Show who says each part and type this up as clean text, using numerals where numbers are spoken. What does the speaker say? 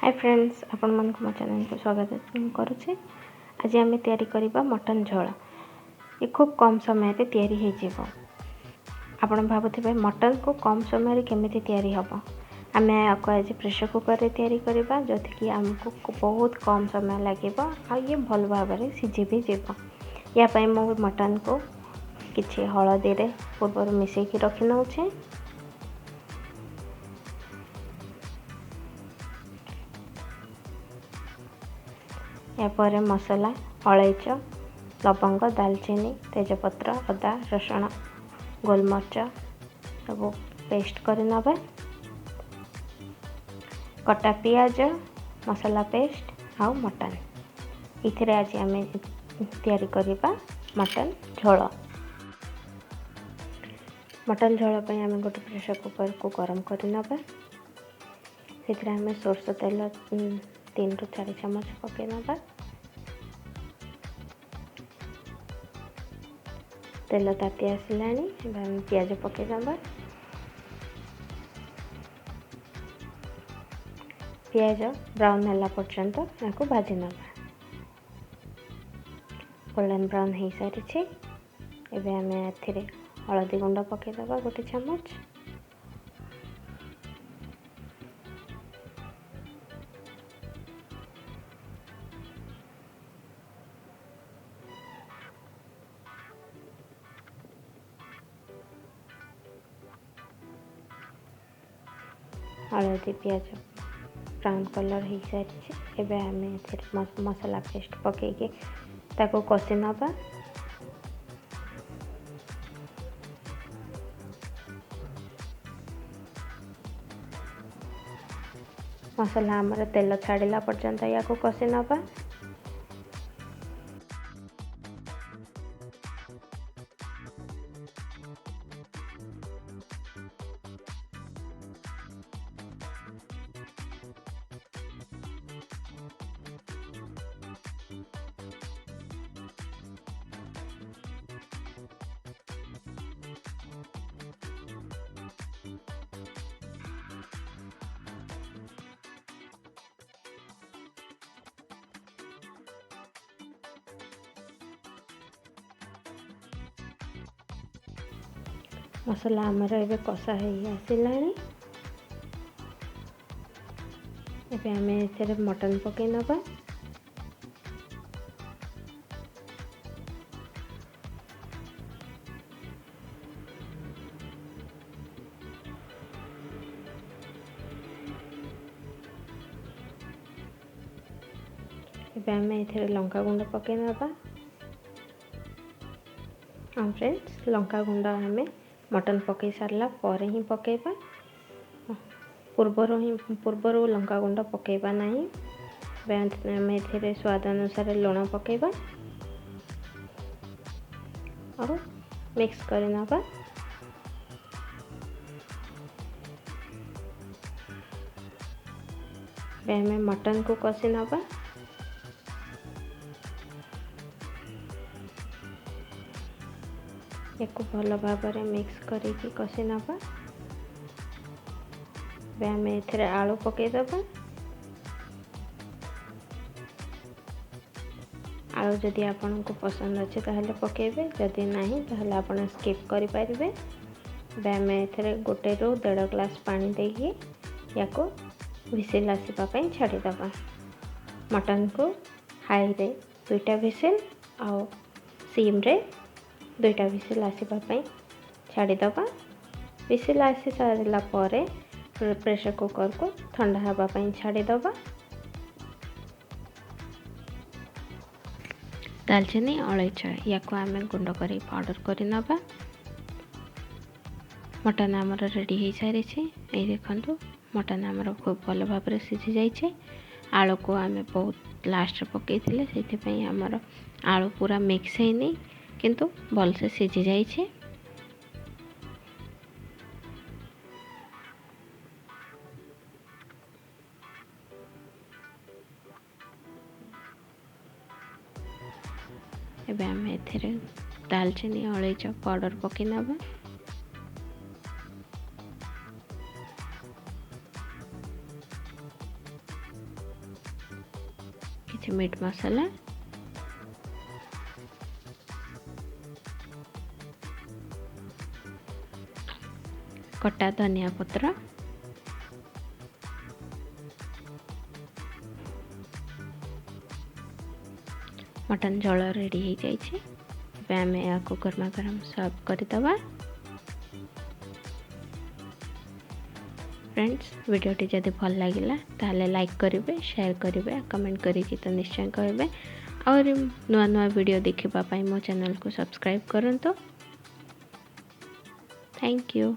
Speaker 1: Hi friends, आपण मन को मो चैनल को स्वागत करुचे। आज आम तैयारी करबा मटन झोल। ये खूब कम समय रे तैयारी हो जीवो। आपण भाबुथिबे मटन को कम समय रे केमिति तैयारी हबो। आमे आको आज प्रेशर कुकर रे तैयारी करबा जोथि कि हमको बहुत कम समय लागिबो आ ये भल भाव रे सिझी भी जीवो। या पई मो मटन को किछि हळदी रे पूर्व मिसई कि रखि नउछे। यापर मसला अलैच लवंग दालचीनी तेजपत्र अदा रसुण गोलमर्च सब पेस्ट कर नबा। कटा पियाज मसला पेस्ट आउ मटन इथिरे आज आम तैयारी करबा मटन झोल। मटन झोल पे आम गोटे प्रेशर कुकर को गरम कर नबा। से आम सोरष तेल 3 ରୁ 4 ଚାମଚ पकई नबा। तेल ताती आसिलानी पियाज पकई नबा। पियाज ब्राउन होला पर्यंत याको भाजी नबा। गोल्डन ब्राउन हो सारी एबे आम एथिरे हळदी गुंड पकई दबा 1 चामच। हलदी पियाज ब्राउन कलर हो सारी एबे आम मसला पेस्ट पकईके ताको कषि नबा। मसला आमर तेल छाड़िला पर्यंत या को कषि नबा। मसला आमर एबे कषा हो आसिलानी। एबे आम एथिरे मटन पकई नबा। एबे आम एथिरे लंका गुंड पकई नबा। फ्रेंड्स, लंका गुंड आम मटन पकई सारला पर ही पकेबा। पूर्वर लंका गुंड पकेबा नहीं। आम एथिरे स्वाद अनुसार लुण पकेबा और मिक्स कर नबा। आम मटन को कषि नबा। एक भल भाव में मिक्स करके कषि नबा। आम एथिरे आलू पकई दबा। आलू जदि आपन को पसंद अच्छे ताहले पकेबे, जदि नहीं ताहले आपन स्किप करि पारिबे। आम एथिरे 1 ରୁ 1.5 ग्लास पानी देकी याको विसिल आसीबा पई छाड़ी दबा। मटन को हाई रे 2टा विसिल और सिम रे 2टा विसिल आसीबा पई छाड़ी दबा। विसिल आसी सारिला परे प्रेशर कुकर को ठंडा हवा पई छाड़ी दबा। दालचीनी अलैच याको आम गुंड करी पाउडर करी नबा। मटन आमर रेडी हो सारी ये देखंतु। मटन आमर खूब भल भाव में सिझी जाइए। आलू को आम बहुत लास्ट पकई थिले से आमर आलू पूरा मिक्स हैनी किंतु भल से सिझी जाइए। एबे आम एथिरे दालचीनी अलैच पाउडर पकई नबा। କିଛି ମିଟ୍ ମସଲା, କଟା ଧନିଆ ପତ୍ର, मटन झोल रेडी हो जाइए। ଏବେ ଆମେ ଏହାକୁ ଗରମା ଗରମ ସର୍ଭ କରିଦେବା। फ्रेंड्स वीडियोटी जदि भल लगिला ताहले लाइक करेंगे, शेयर करेंगे, कमेंट करिए तो निश्चय करेंगे और नुआ नुआ वीडियो देखा मो चैनल को सब्सक्राइब करंतो। Thank you.